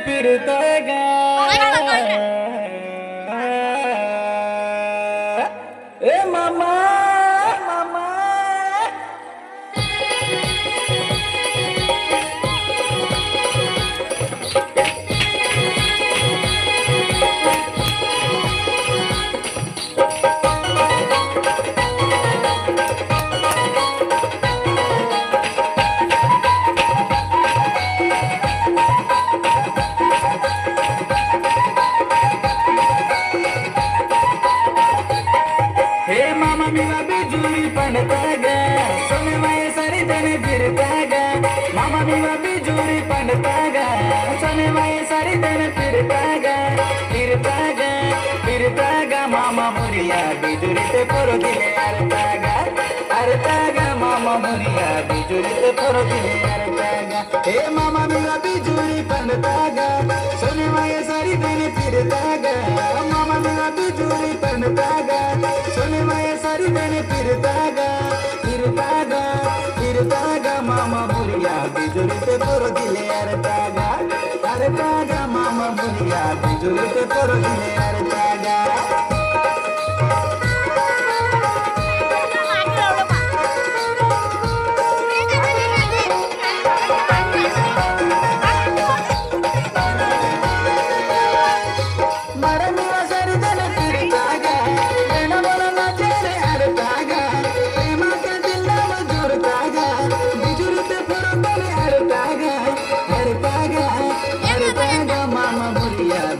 फिरता गा ए मामा मामा बिजुली पड़ता गा सोने में सारी दिन फिरता गा मामा बिवा बिजुली पड़ता गा सोने में सारी दिन फिरता गा फिरता गा फिरता गा मामा मुरिया बिजुली ते परो दिले अरता गा मामा मुरिया बिजुली ते परो दिले अरता गा हे मामा बिवा बिजुली पड़ता गा सोने में सारी दिन फिरता गा मामा बिवा बिजुली पड़ता गा सोने में सारी दिन फिरता गा मामा बुरिया बिजुली ते परो दिले अरता गा मामा बुरिया बिजुली ते परो दिले अरता गा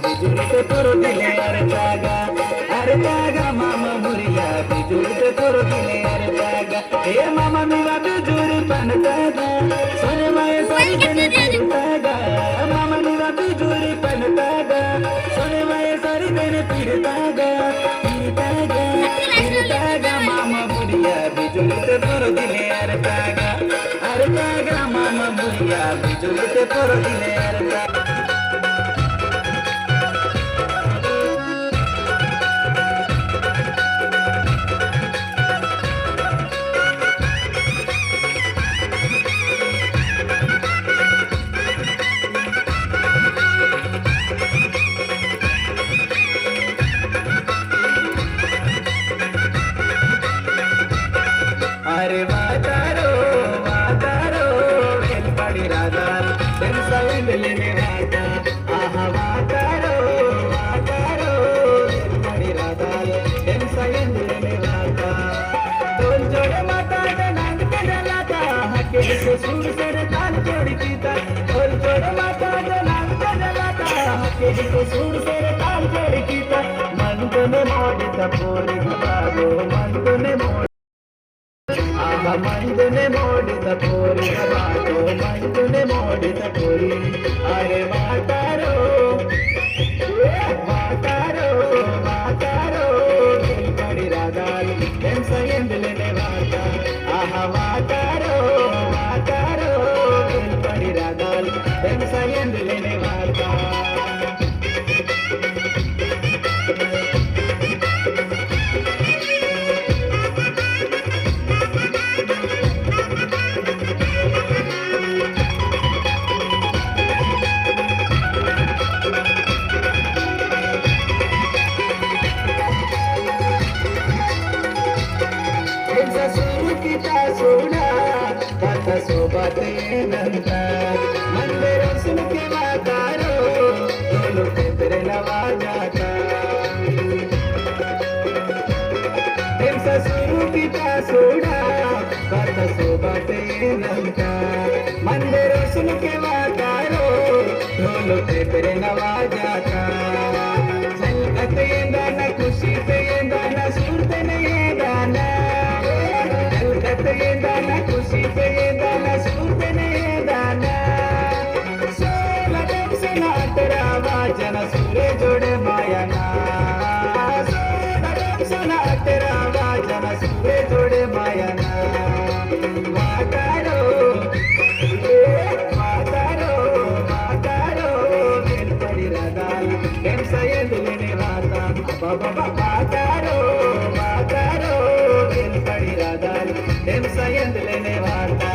बिजुली ते परो दिले अरता गा मामा बुरिया बिजुली ते परो दिले अरता गा हे मामा मेरा बिजुली पनता गा सोने में सारी दिन फिरता गा मामा मेरा बिजुली पनता गा सोने में सारी दिन फिरता गा मामा बुरिया बिजुली ते परो दिले अरता गा मामा बुरिया बिजुली ते परो दिले अरता अरे वातारो वेलपड़ी राधा लेने वाता आहा वातारो वेलपड़ी राधा लेने वाता तोल जोड़े माता नांग के डलाता हके से सुर सर ताल जोड़ी पीता तोल जोड़े माता नांग के डलाता हके से सुर सर ताल जोड़ी पीता मन तो ने मोड़ता पूरी भागो मन तो ने मंदने मोड़ित पूरी बातो मंदने मोड़ित पूरी अरे वातारो वेलपड़ी राधा लेने वाता आहा वातारो वेलपड़ी राधा लेने वाता सोबत नंतर मंदिर सुन के वातारो दोनों के तेरे नवा जाता ससुर की सोड़ा कथा सोबत नंतर मंदिर सुन के वातारो दोनों के तेरे नवा जाता झलकत ये दाना खुशी पे ये दाना सुरत ने ये दाना झलकत ये दाना खुशी पे ये दाना सुरत ने ये दाना सोला दम से नाटरा वाजन सूरे जोड़े मायाना सोला दम से नाटरा वाजन सूरे जोड़े मायाना वातारो वेलपड़ी राधा लेने वाता वातारो वेलपड़ी राधा लेने वाता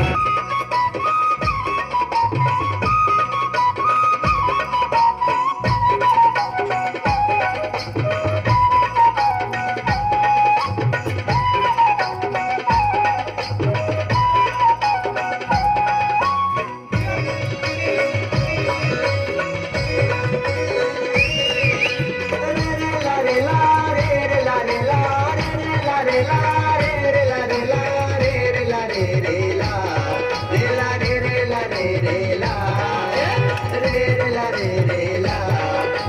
रे ला रे रे ला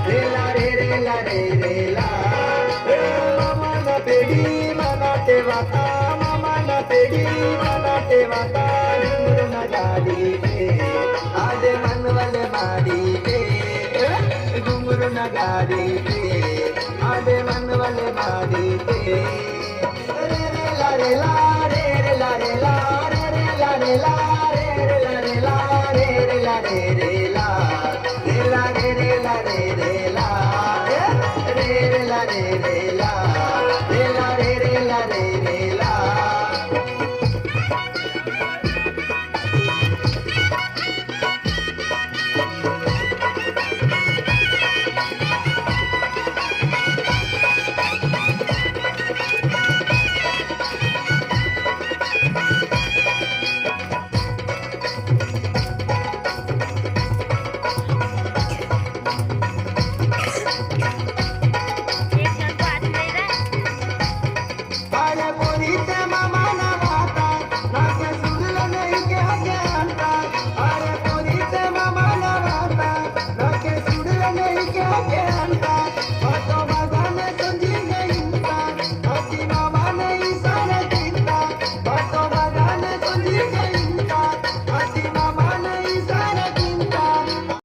रे ला रे रे ला रे रे ला मामा ना पेडी मना तेवाता मामा ना पेडी मना तेवाता घुंगरू ना गाड़ी पे आधे मन वाले मारी पे घुंगरू ना गाड़ी पे आधे मन वाले मारी पे रे रे ला रे ला रे रे ला रे ला रे रे ला रे ला रे रे ला रे ला रे रे ला रे रे ला